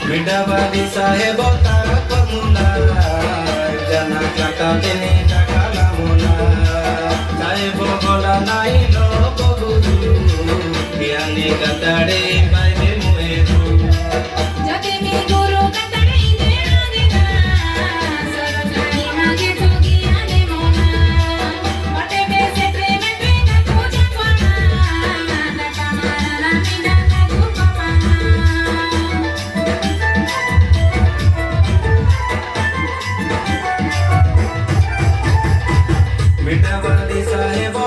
Bidawadi sahebo tarak pemula, jana jaka kini jakala mula. Sahebo bola nai no poguru, biani katade bai me mueru. Jate me guru katade dena dena, sarajai mage jogi ane mona. Mate be se preme prema tuja kwana, nata mara mina lagu pamana. Bidawadi sahebo